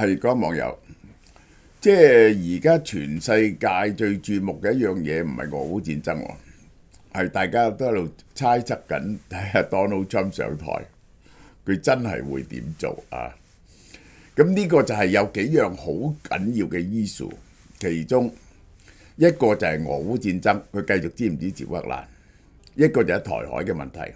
係嗰網友，即係而家全世界最注目嘅一樣嘢，唔係俄烏戰爭喎，係大家都喺度猜測緊，睇下 Donald Trump 上台，佢真係會點做啊？咁呢個就係有幾樣好緊要嘅 issue，其中一個就係俄烏戰爭，佢繼續支唔支持烏克蘭；一個就係台海嘅問題，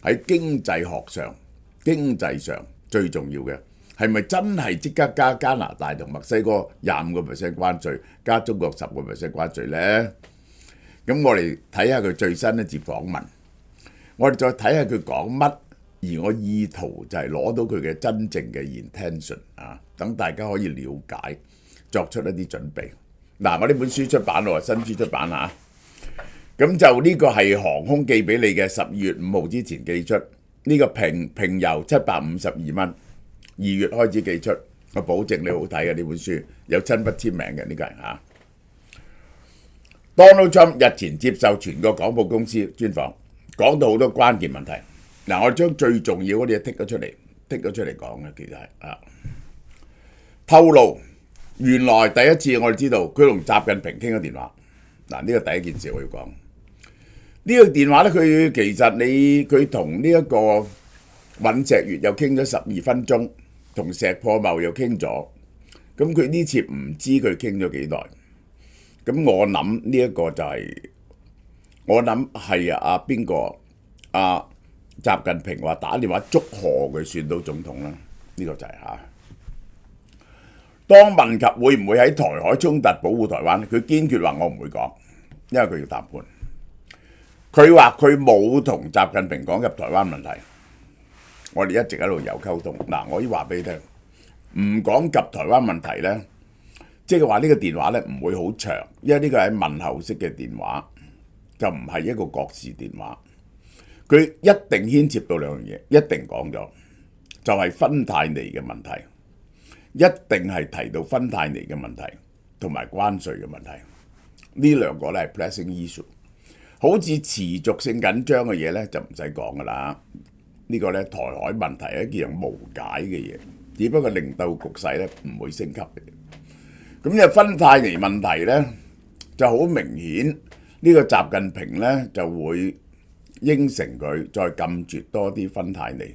喺經濟學上、經濟上最重要嘅。係咪真係即刻加加拿大同墨西哥25% 關稅，加中國10% 關稅呢？咁我哋睇下佢最新一節訪問，我哋再睇下佢講乜，而我意圖就係攞到佢嘅真正嘅 intention 啊，等大家可以了解，作出一啲準備。嗱，我呢本書出版咯，新書出版嚇，咁就呢個係航空寄俾你嘅，12月5號之前寄出，呢個平郵752蚊。2月開始寄出，我保證你好睇嘅呢本書，有親筆簽名嘅呢個人嚇。Donald Trump 日前接受全國廣播公司專訪，講到好多關鍵問題。嗱，我將最重要嗰啲嘢剔咗出嚟講嘅，其實係透露原來第一次我哋知道佢同習近平傾咗電話。嗱，呢個第一件事我要講。呢個電話咧，佢其實佢同呢一個尹錫悅又傾咗12分鐘。同石破茂又傾咗，咁佢呢次唔知佢傾咗幾耐，咁我諗呢一個就我諗係邊個習近平話打電話祝賀佢選到總統啦，呢個就係當問及會唔會喺台海衝突保護台灣，佢堅決話我唔會講，因為佢要談判。佢話佢冇同習近平講入台灣問題。我哋一直喺度有溝通。嗱，我要話俾你聽，唔講及台灣問題呢，即係話呢個電話呢唔會好長，因為呢個係問候式嘅電話，就唔係一個國事電話。佢一定牽涉到兩樣嘢，一定講咗，就係芬太尼嘅問題，一定係提到芬太尼嘅問題同埋關稅嘅問題。呢兩個呢係 pressing issue， 好似持續性緊張嘅嘢呢，就唔使講噶啦。呢個咧台海問題係一樣無解嘅嘢，只不過令到局勢咧唔會升級嘅。咁呢個芬太尼問題咧就好明顯，呢個習近平咧就會應承佢再禁絕多啲芬太尼，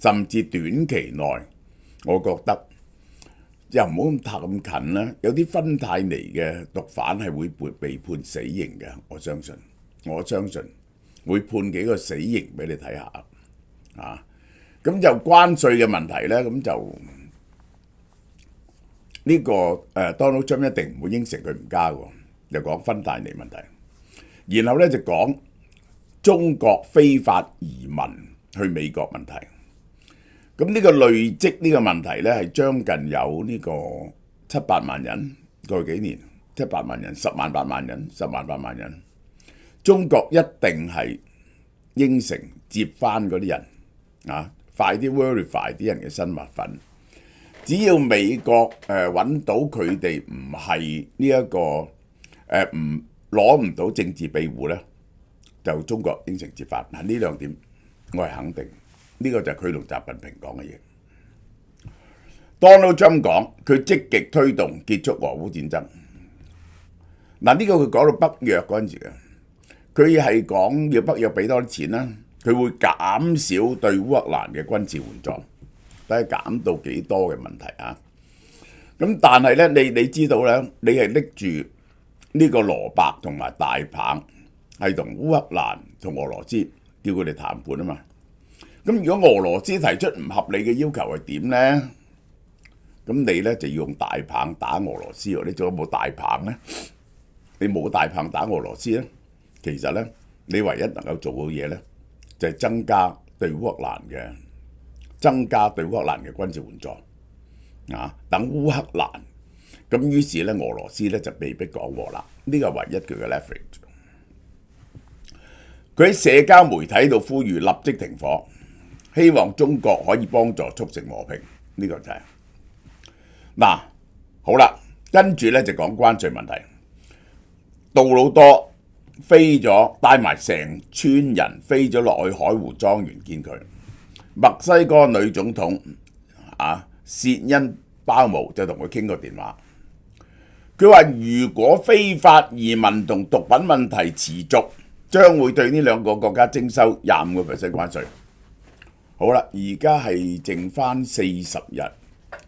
甚至短期內，我覺得又唔好咁近啦。有啲芬太尼嘅毒販係會被判死刑嘅，我相信會判幾個死刑俾你睇下。咁就關稅嘅問題呢，咁就呢個Donald Trump 一定唔會應承佢唔加喎，就講芬太尼問題，然後呢就講中國非法移民去美國問題。咁呢個累積呢個問題呢，係將近有呢個7-8萬人，過去幾年7-8萬人，10萬8萬人，10萬8萬人，中國一定係應承接翻嗰啲人。快啲 verify 啲人嘅身份，只要美國揾到佢哋唔係呢一個攞唔到政治庇護呢，就中國應承接翻。嗱，呢兩點我係肯定，呢個就係佢同習近平講嘅嘢。Donald Trump 講佢積極推動結束俄烏戰爭。嗱，呢個佢講到北約嗰陣時嘅，佢係講要北約俾多啲錢啦。佢會減少對烏克蘭嘅軍事援助，睇下減到幾多嘅問題啊！咁但係咧，你知道咧，你係拎住呢個蘿蔔同埋大棒，係同烏克蘭同俄羅斯叫佢哋談判啊嘛。咁如果俄羅斯提出唔合理嘅要求係點咧？咁你咧就要用大棒打俄羅斯喎。你仲有冇大棒咧？你冇大棒打俄羅斯咧，其實咧，你唯一能夠做嘅嘢咧，就係增加對烏克蘭嘅軍事援助等烏克蘭，咁於是咧俄羅斯咧就被迫講和啦。呢個係唯一佢嘅 leverage。佢喺社交媒體度呼籲立即停火，希望中國可以幫助促成和平。呢個就係好啦，跟住咧就講關稅問題。杜魯多飛咗，帶埋成村人飛咗落去海湖莊園見佢。墨西哥女總統薛恩包姆就同佢傾過電話。佢話如果非法移民同毒品問題持續，將會對呢兩個國家徵收25% 關稅。好啦，而家係剩翻40日，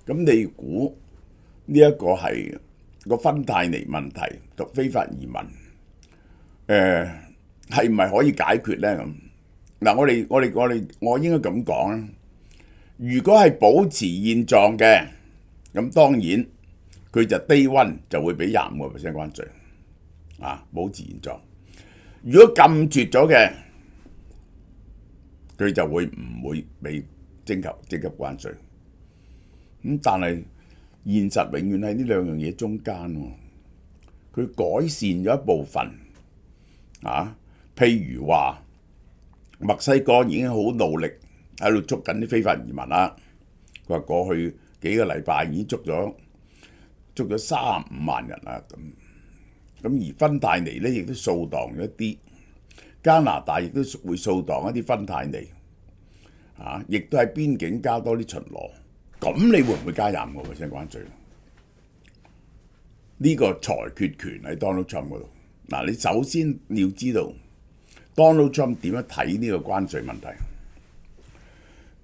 咁你估呢一個係個芬太尼問題同非法移民，係唔係可以解決呢？咁嗱，我應該咁講啦。如果係保持現狀嘅，咁當然佢就Day 1就會俾25% 關稅，保持現狀。如果禁絕咗嘅，佢就會唔會俾徵級關稅。但係現實永遠喺呢兩樣嘢中間喎。佢改善咗一部分，譬如話墨西哥已經好努力喺度捉緊啲非法移民啦。佢話過去幾個禮拜已經捉咗35萬人啦。咁而芬太尼咧亦都掃蕩咗一啲，加拿大亦都會掃蕩一啲芬太尼，亦都喺邊境加多啲巡邏。咁你會唔會加25% 關稅？呢個裁決權喺 Donald Trump 嗰度。嗱，你首先要知道 Donald Trump 點樣睇呢個關稅問題。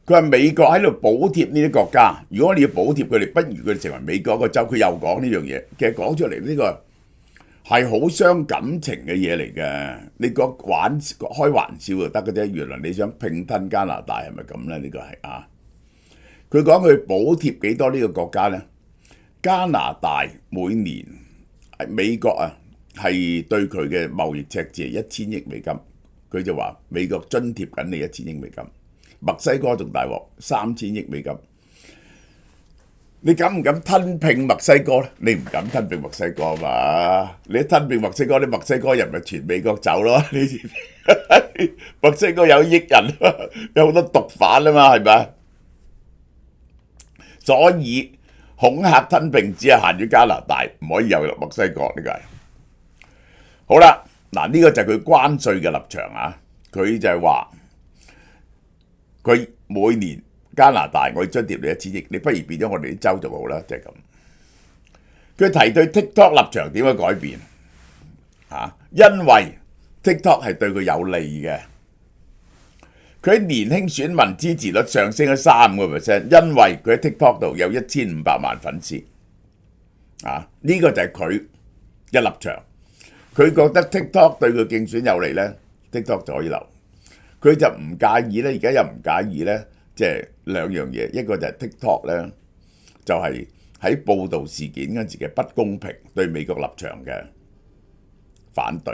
佢話美國喺度補貼呢啲國家，如果你要補貼佢哋，不如佢哋成為美國一個州。佢又講呢樣嘢，其實講出嚟呢個係好傷感情嘅嘢嚟嘅。你講開玩笑就得嘅啫，原來你想併吞加拿大係咪咁咧？呢個係佢講佢補貼幾多呢個國家咧？加拿大每年美國係對佢嘅貿易赤字係1000億美金，佢就話美國津貼緊你1000億美金。墨西哥仲大鑊，3000億美金。你敢唔敢吞併墨西哥咧？你唔敢吞併墨西哥嘛？你一吞併墨西哥，啲墨西哥人咪全美國走咯？你知墨西哥有億人，有好多毒販啊嘛，係咪？所以恐嚇吞併只係限於加拿大，唔可以遊入墨西哥。呢個係好啦，嗱，呢個就係佢關稅嘅立場。佢就係話佢每年加拿大我要津貼你1000億，你不如變咗我哋啲州就好啦，就係咁。佢提對 TikTok 立場點樣改變？因為 TikTok 係對佢有利嘅。佢喺年輕選民支持率上升咗35%，因為佢喺 TikTok 度有1500萬粉絲。呢個就係佢嘅立場。佢覺得 TikTok 對佢競選有利咧，TikTok 就可以留。佢就唔介意咧，而家又唔介意咧，即係兩樣嘢。一個就係 TikTok 咧，就係喺報導事件嗰陣時嘅不公平，對美國立場嘅反對。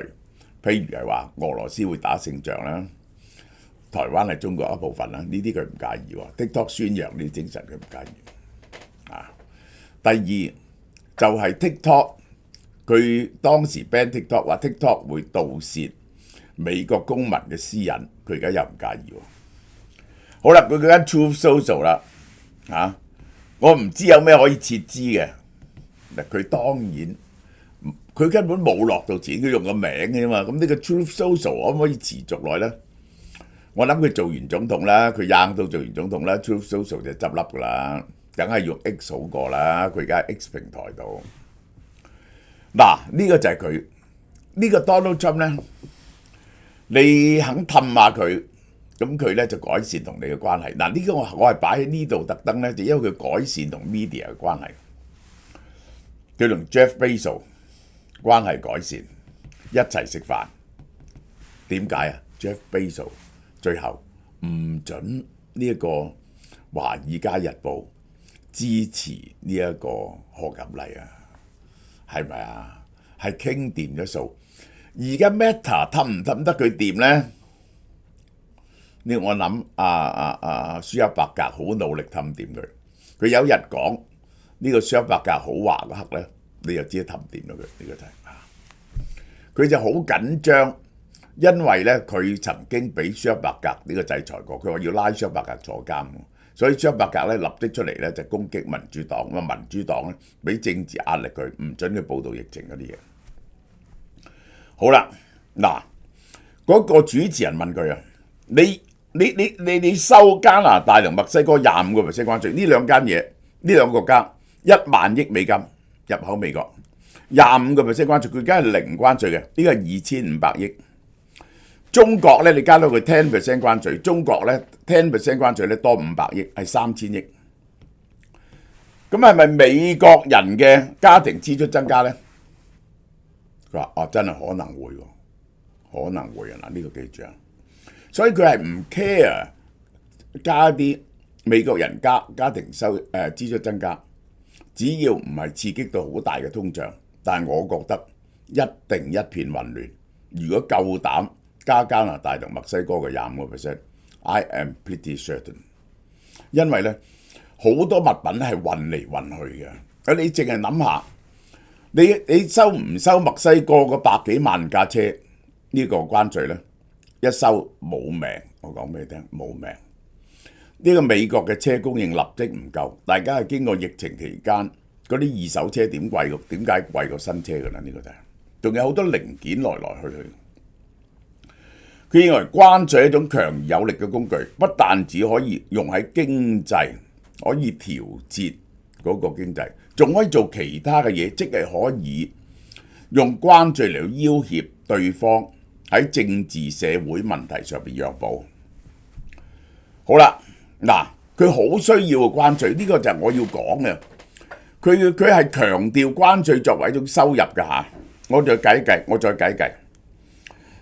譬如係話俄羅斯會打勝仗啦。台灣係中國一部分啦，呢啲佢唔介意喎。TikTok 宣揚呢啲精神佢唔介意。第二就係 TikTok， 佢當時 ban TikTok 話 TikTok 會盜竊美國公民嘅私隱，佢而家又唔介意喎。好啦，佢嗰間 Truth Social 啦，我唔知有咩可以撤資嘅。嗱，佢當然佢根本冇落到錢，佢用個名嘅嘛。咁呢個 Truth Social 可唔可以持續耐咧？我諗佢做完總統啦，佢硬到做完總統啦 ，Truth Social 就執笠噶啦，梗係用 X 好過啦。佢而家喺 X 平台度，嗱，呢個就係佢呢個 Donald Trump 咧，你肯氹下佢，咁佢咧就改善同你嘅關係。嗱，呢個我係擺喺呢度特登咧，就因為佢改善同 media 嘅關係，佢同 Jeff Bezos 關係改善，一齊食飯。點解啊 ？Jeff Bezos最後唔准呢一個華爾街日報支持呢一個賀錦麗啊，係咪啊？係傾掂咗數。而家 Meta 氹唔氹得佢掂咧？呢我諗舒克伯格好努力氹掂佢。佢有日講呢個舒克伯格好話嗰刻咧，你就知氹掂咗佢。呢個就係佢就好緊張。因為咧，佢曾經俾舒克伯格呢個制裁過，佢話要拉舒克伯格坐監，所以舒克伯格咧立即出嚟咧就攻擊民主黨，咁民主黨咧俾政治壓力佢，唔准佢報導疫情嗰啲嘢。好啦，嗱，嗰個主持人問佢啊，你收加拿大同墨西哥25% 關稅，呢兩間嘢，呢兩個國家 $10,000億入口美國，25% 關稅，佢梗係零關稅嘅，呢個係2500億。中國咧，你加到佢10% 關稅，中國咧10% 關稅咧多500億，係3000億。咁係咪美國人嘅家庭支出增加咧？佢話：哦，真係可能會喎，可能會啊！嗱，呢個記住啊。所以佢係唔 care 加啲美國人家庭支出增加，只要唔係刺激到好大嘅通脹。但係我覺得一定一片混亂。如果夠膽加拿大同墨西哥嘅25%，I am pretty certain， 因為咧好多物品係運嚟運去嘅。你淨係諗下，你收唔收墨西哥嗰百幾萬架車呢個關稅咧？一收冇命，我講俾你聽冇命。呢個美國嘅車供應立即唔夠，大家係經過疫情期間嗰啲二手車點解貴過新車㗎啦？呢個就係仲有好多零件來去去。佢認為關稅係一種強而有力嘅工具，不但只可以用喺經濟，可以調節嗰個經濟，仲可以做其他嘅嘢，即係可以用關稅嚟要挾對方喺政治社會問題上邊讓步。好啦，嗱，佢好需要嘅關稅，呢個就係我要講嘅。佢係強調關稅作為一種收入㗎嚇。我再計計。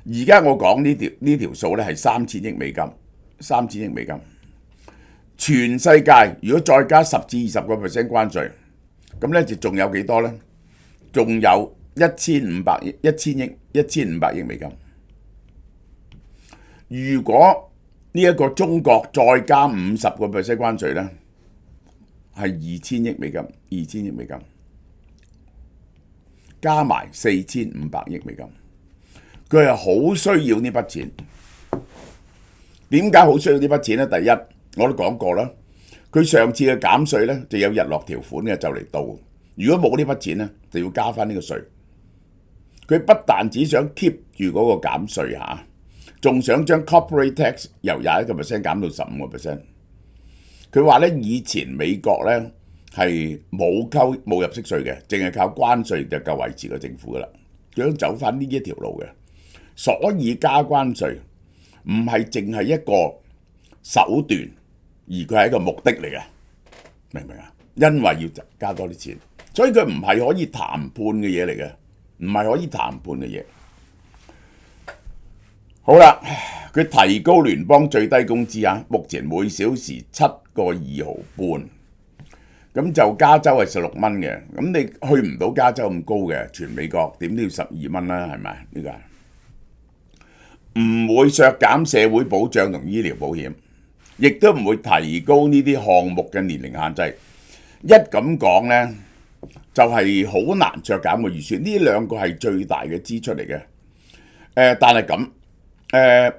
而家我講呢條數咧係3000億美金，3000億美金。全世界如果再加10至20% 關稅，咁咧就仲有幾多咧？仲有1500億美金。如果呢一個中國再加50% 關稅咧，係2000億美金，2000億美金，加埋4500億美金。佢係好需要呢筆錢。點解好需要呢筆錢咧？第一，我都講過啦，佢上次嘅減稅咧就有日落條款嘅，就嚟到。如果冇呢筆錢咧，就要加翻呢個稅。佢不但只想 keep 住嗰個減稅嚇，仲想將 corporate tax 由21% 減到15%。佢話咧，以前美國咧係冇入息稅嘅，淨係靠關稅就夠維持個政府噶啦。佢想走翻呢一條路嘅。所以加關稅唔係淨係一個手段，而佢係一個目的嚟嘅，明唔明啊？因為要加多啲錢，所以佢唔係可以談判嘅嘢嚟嘅，唔係可以談判嘅嘢。好啦，佢提高聯邦最低工資啊，目前每小時7.2毫半，咁就加州係16蚊嘅，咁你去唔到加州咁高嘅，全美國點都要12蚊啦，係咪？呢個唔會削減社會保障同醫療保險，亦都唔會提高呢啲項目嘅年齡限制。一咁講呢，就係好難削減個預算。呢兩個係最大嘅支出嚟嘅。但係咁，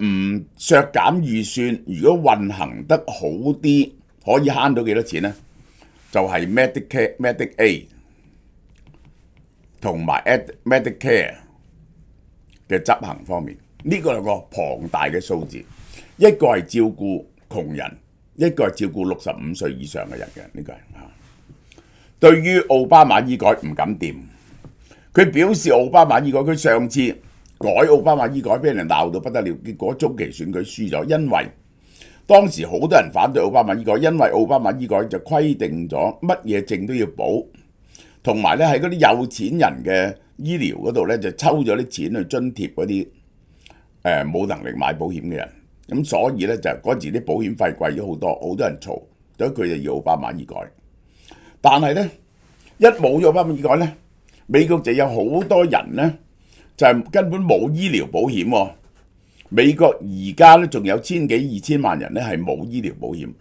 唔削減預算，如果運行得好啲，可以慳到幾多錢呢？就係 Medicaid 同埋 Medicare 嘅執行方面。呢個係個龐大嘅數字，一個係照顧窮人，一個係照顧65歲以上嘅人嘅，呢個係嚇。對於奧巴馬醫改唔敢掂，佢表示奧巴馬醫改，佢上次改奧巴馬醫改俾人鬧到不得了，結果中期選舉輸咗，因為當時好多人反對奧巴馬醫改，因為奧巴馬醫改就規定咗乜嘢症都要補，同埋咧喺嗰啲有錢人嘅醫療嗰度咧就抽咗啲錢去津貼嗰啲冇能力買保險嘅人，咁所以咧就嗰時啲保險費貴咗好多，好多人嘈，所以佢就要奧巴馬醫改。但係咧一冇咗奧巴馬醫改咧，美國就有好多人咧就係根本冇醫療保險喎。美國而家咧仲有千幾2000萬人咧係冇醫療保險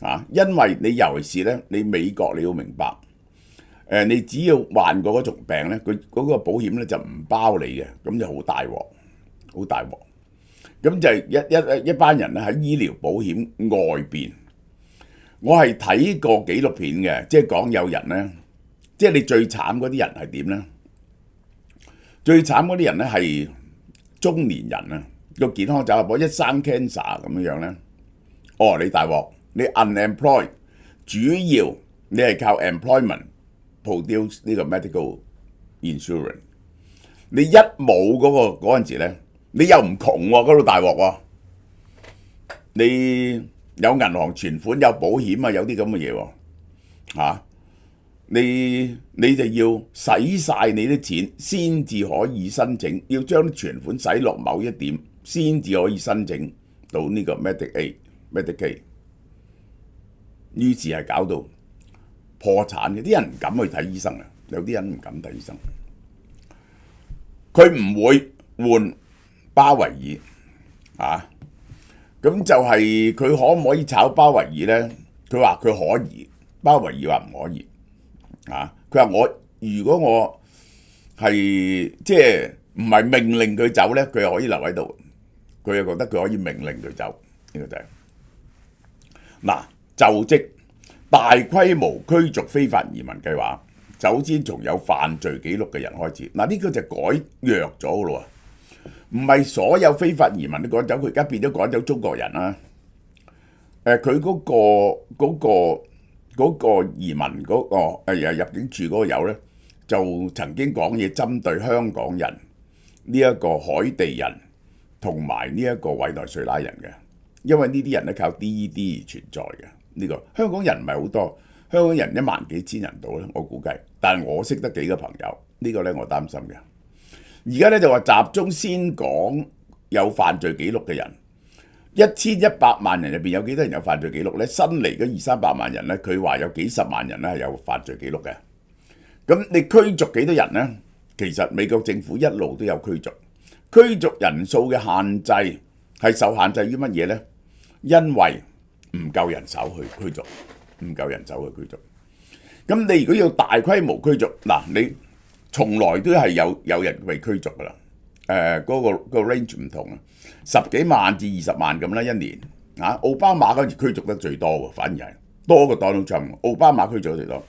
啊，因為你尤其是咧你美國你要明白，你只要患過嗰種病咧，佢嗰個保險咧就唔包你嘅，咁就好大鑊。好大鑊，咁就係一班人咧喺醫療保險外邊。我係睇過紀錄片嘅，即係講有人咧，即係你最慘嗰啲人係點咧？最慘嗰啲人咧係中年人啊，個健康走入波，一生 cancer 咁樣咧，哦你大鑊，你 unemployed，主要你係靠 employment produce 呢個 medical insurance。你一冇嗰陣時咧，你又唔窮喎，嗰度大鑊喎。你有銀行存款，有保險啊，有啲咁嘅嘢喎嚇。你就要使晒你啲錢先至可以申請，要將啲存款使落某一點先至可以申請到呢個 Medicaid。於是係搞到破產嘅，啲人唔敢去睇醫生啊，有啲人唔敢睇醫生。佢唔會換鮑維爾啊，咁就係佢可唔可以炒鮑維爾呢？佢話佢可以，鮑維爾話唔可以啊。佢話如果我係即係唔係命令佢走呢，佢又可以留喺度。佢又覺得佢可以命令佢走，呢個就係嗱。就職大規模驅逐非法移民計劃，首先從有犯罪記錄嘅人開始。嗱，呢個就改弱咗嘅咯喎，唔係所有非法移民都趕走，佢而家變咗趕走中國人啦。佢嗰個移民嗰個入境處嗰個友咧，就曾經講嘢針對香港人呢一個海地人同埋呢一個委內瑞拉人嘅，因為呢啲人咧靠 DED 存在嘅。呢個香港人唔係好多，香港人1萬幾千人到咧，我估計。但係我識得幾個朋友，呢個咧我擔心嘅。而家咧就話集中先講有犯罪記錄嘅人，1100萬人入邊有幾多人有犯罪記錄咧？新嚟嘅200-300萬人咧，佢話有幾十萬人咧係有犯罪記錄嘅。咁你驅逐幾多人咧？其實美國政府一路都有驅逐，驅逐人數嘅限制係受限制於乜嘢咧？因為唔夠人手去驅逐，唔夠人手去驅逐。咁你如果要大規模驅逐，嗱，你從來都係有人被驅逐噶啦。嗰個 range 唔同啊，10幾萬至20萬咁啦一年啊。奧巴馬嗰時驅逐得最多喎，反而係多過 Donald Trump。奧巴馬驅逐得最多，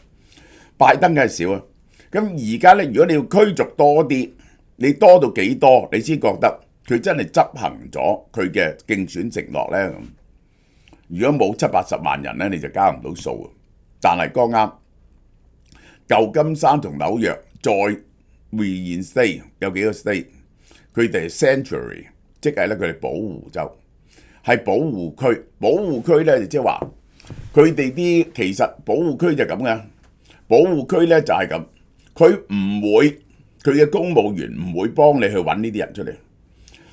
拜登梗係少啊。咁而家咧，如果你要驅逐多啲，你多到幾多，你先覺得佢真係執行咗佢嘅競選承諾咧？咁如果冇70-80萬人咧，你就交唔到數。但係剛啱舊金山同紐約再 reinstate 有幾個 state， 佢哋係 sanctuary， 即係咧佢哋保護州，係保護區。保護區咧即係話佢哋啲其實保護區就咁嘅，保護區咧就係咁，佢唔會佢嘅公務員唔會幫你去揾呢啲人出嚟。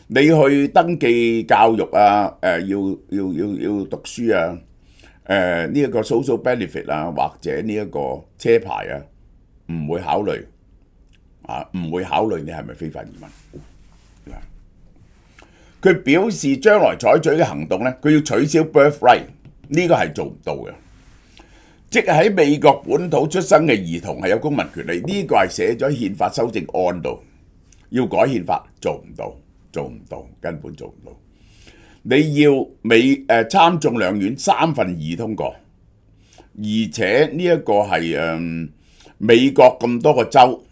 你去登記教育啊，要讀書啊，呢一個 social benefit 啊，或者呢一個車牌啊，唔會考慮啊，唔會考慮你係咪非法移民。佢表示將來採取嘅行動咧，佢要取消 birthright， 呢個係做唔到嘅，即係喺美國本土出生嘅兒童係有公民權利，呢個係寫咗憲法修正案度，要改憲法做唔到。做唔到，根本做唔到。你要參眾兩院2/3通過，而且呢一個係美國咁多個州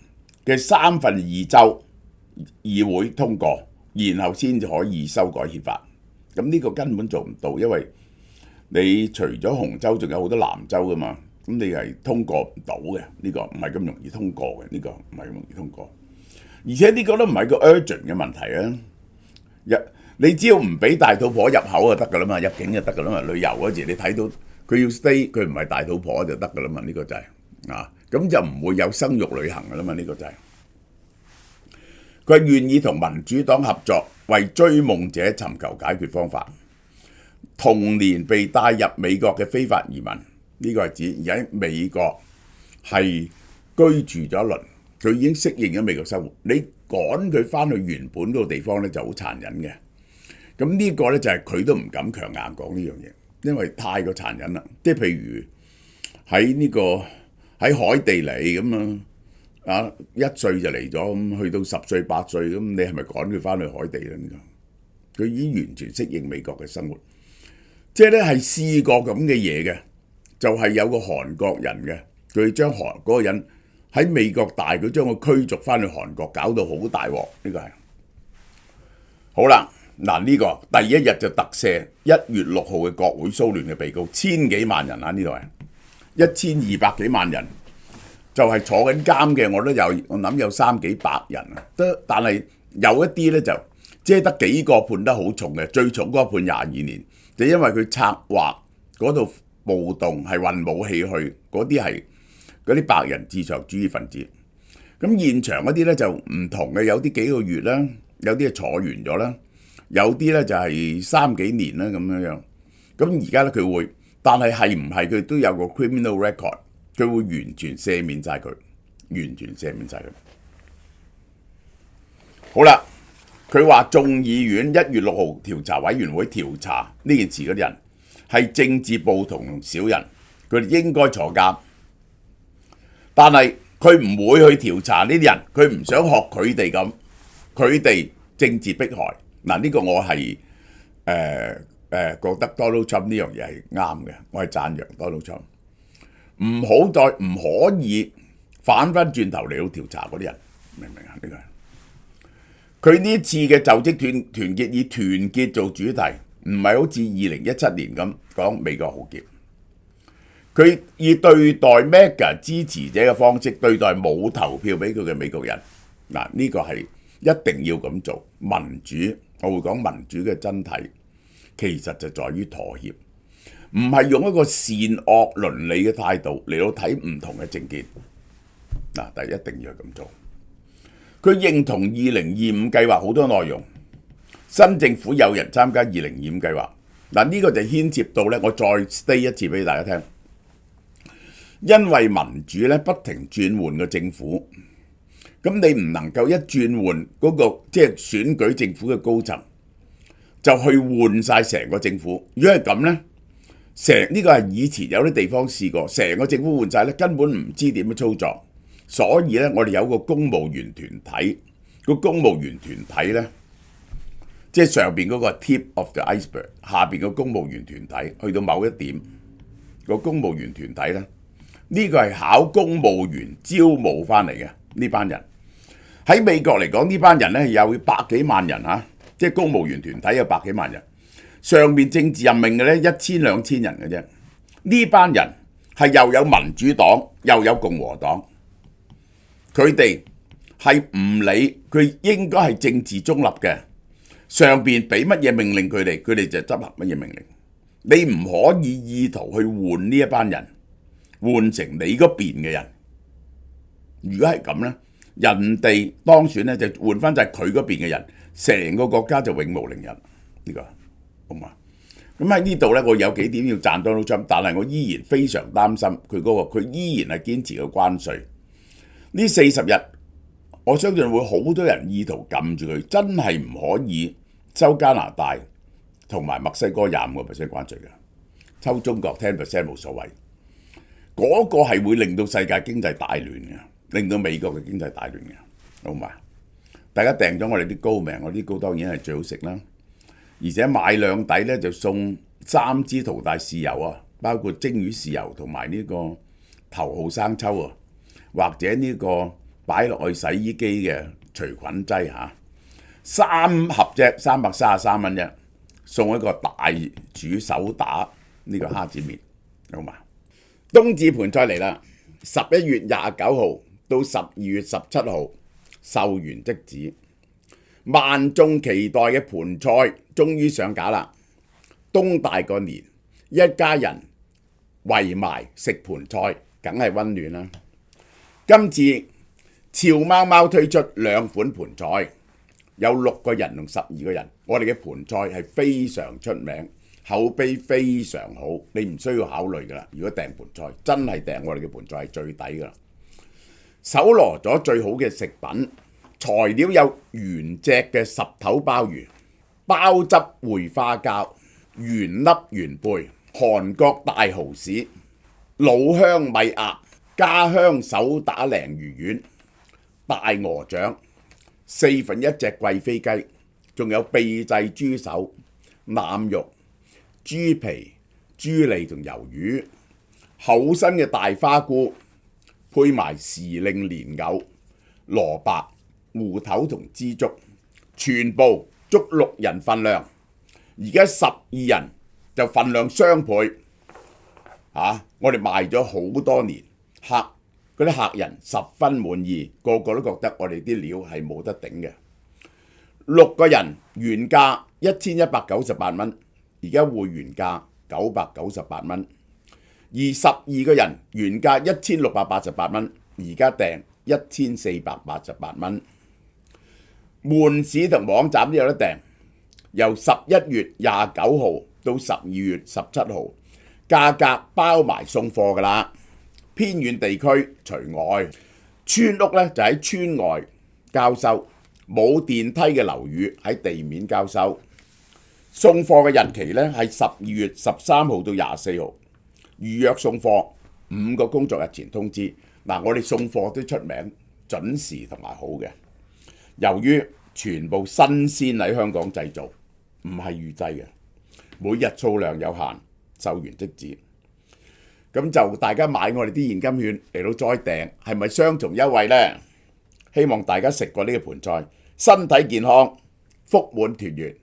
嘅2/3州議會通過，然後先至可以修改憲法。咁呢個根本做唔到，因為你除咗紅州，仲有好多藍州噶嘛，咁你係通過唔到嘅。呢個唔係咁容易通過嘅，呢個唔係咁容易通過。而且呢個都唔係個 urgent 嘅問題啊！你只要唔俾大肚婆入口就得噶啦嘛，入境就得噶啦嘛。旅遊嗰時你睇到佢要 stay， 佢唔係大肚婆就得噶啦嘛。呢個就係咁就唔會有生育旅行噶啦嘛。呢個就係佢願意同民主黨合作，為追夢者尋求解決方法。同年被帶入美國嘅非法移民，呢個係指而喺美國係居住咗一輪，佢已經適應咗美國生活，你趕佢翻去原本嗰個地方咧就好殘忍嘅。咁呢個咧就係佢都唔敢強硬講呢樣嘢，因為太過殘忍啦。即係譬如喺呢個喺海地嚟咁啊，1歲就嚟咗，咁去到10歲8歲咁，你係咪趕佢翻去海地咧？呢個佢已經完全適應美國嘅生活，即係咧係試過咁嘅嘢嘅，就係有個韓國人嘅，佢將嗰個人喺美國大，佢將佢驅逐翻去韓國，搞到好大鑊。呢個係好啦，嗱呢個第一日就特赦1月6號嘅國會騷亂嘅被告，1000幾萬人啊，呢度係1200幾萬人，就係坐緊監嘅，我諗有300幾人啊，但係有一啲咧就即係得幾個判得好重嘅，最重嗰個判22年，就因為佢策劃嗰度暴動係運武器去，嗰啲係嗰啲白人至上主義分子。咁現場嗰啲咧就唔同嘅，有啲幾個月啦，有啲係坐完咗啦，有啲咧就係3幾年啦咁樣樣。咁而家咧佢會，但係唔係佢都有個 criminal record， 佢會完全赦免晒佢，完全赦免晒佢。好啦，佢話眾議院1月6號調查委員會調查呢件事嗰啲人係政治暴徒同小人，佢哋應該坐監，但係佢唔會去調查呢啲人，佢唔想學佢哋咁，佢哋政治迫害。嗱，呢個我係覺得 Donald Trump 呢樣嘢係啱嘅，我係讚揚 Donald Trump。唔可以反翻轉頭嚟到調查嗰啲人，明唔明啊？呢個佢呢次嘅就職團結以團結做主題，唔係好似2017年咁講美國浩劫。佢以對待 MAGA 支持者嘅方式對待冇投票俾佢嘅美國人，嗱，呢個係一定要咁做。民主，我會講民主嘅真諦，其實就在於妥協，唔係用一個善惡倫理嘅態度嚟到睇唔同嘅政見。嗱，但係一定要咁做。佢認同2025計劃好多內容，新政府有人參加2025計劃。嗱，呢個就牽涉到咧，我再 stay 一次俾大家聽。因為民主咧不停轉換個政府，咁你唔能夠一轉換嗰個即係選舉政府嘅高層，就去換晒成個政府。如果係咁呢，呢個係以前有啲地方試過，成個政府換晒咧，根本唔知點樣操作。所以咧，我哋有個公務員團體，個公務員團體咧，即係上邊嗰個 tip of the iceberg， 下邊個公務員團體去到某一點，個公務員團體咧。呢個係考公務員招募翻嚟嘅呢班人，喺美國嚟講呢班人咧有百幾萬人嚇，即係公務員團體有百幾萬人，上面政治任命嘅咧1000、2000人嘅啫。呢班人係又有民主黨又有共和黨，佢哋係唔理，佢應該係政治中立嘅，上邊俾乜嘢命令佢哋，佢哋就執行乜嘢命令。你唔可以意圖去換呢一班人。換成你嗰邊嘅人，如果係咁呢，人哋當選呢，就換翻就係佢嗰邊嘅人，成個國家就永無寧日。呢個好嘛？咁喺呢度呢，我有幾點要讚 Donald Trump，但係我依然非常擔心佢依然係堅持個關稅。呢40日，我相信會好多人意圖撳住佢，真係唔可以收加拿大同埋墨西哥25%關稅嘅，抽中國10% 冇所謂。嗰個係會令到世界經濟大亂嘅，令到美國嘅經濟大亂嘅，好嘛？大家訂咗我哋啲糕未？我啲糕當然係最好食啦，而且買兩底咧就送3支淘大豉油啊，包括蒸魚豉油同埋呢個頭號生抽啊，或者呢個擺落去洗衣機嘅除菌劑嚇，3盒啫，333蚊啫，送一個大煮手打呢個蝦子麵，好嘛？冬至盤菜嚟啦！11月29號到12月17號售完即止，萬眾期待嘅盤菜終於上架啦！冬大過年，一家人圍埋食盤菜，梗係溫暖啦！今次俏貓貓推出2款盤菜，有6個人同12個人。我哋嘅盤菜係非常出名。口碑非常好，你唔需要考慮噶啦。如果訂盤菜，真係訂我哋嘅盤菜係最抵噶啦。搜羅咗最好嘅食品，材料有原隻嘅10頭鮑魚、鮑汁燴花膠、原粒原貝、韓國大蠔豉、老香米鴨、家鄉手打鯪魚丸、大鵝掌、1/4隻貴妃雞，仲有秘製豬手、腩肉、豬皮、豬脷同魷魚，厚身嘅大花菇，配埋時令蓮藕、蘿蔔、芋頭同枝竹，全部足6人份量。而家12人就份量雙倍。我哋賣咗好多年，嗰啲客人十分滿意，個個都覺得我哋啲料係冇得頂嘅。6個人原價1198蚊，而家會員價998蚊；而12個人原價1688蚊，而家訂1488蚊。門市同網站都有得訂，由11月29號到12月17號，價格包埋送貨㗎啦。偏遠地區除外，村屋呢就喺村外交收，冇電梯嘅樓宇喺地面交收。送貨嘅日期呢係12月13號到24號，預約送貨5個工作日前通知。嗱，我哋送貨都出名準時同埋好嘅。由於全部新鮮喺香港製造，唔係預製嘅，每日數量有限，售完即止。咁就大家買我哋啲現金券嚟到再訂，係咪雙重優惠呢？希望大家食過呢個盤菜，身體健康，福滿團圓。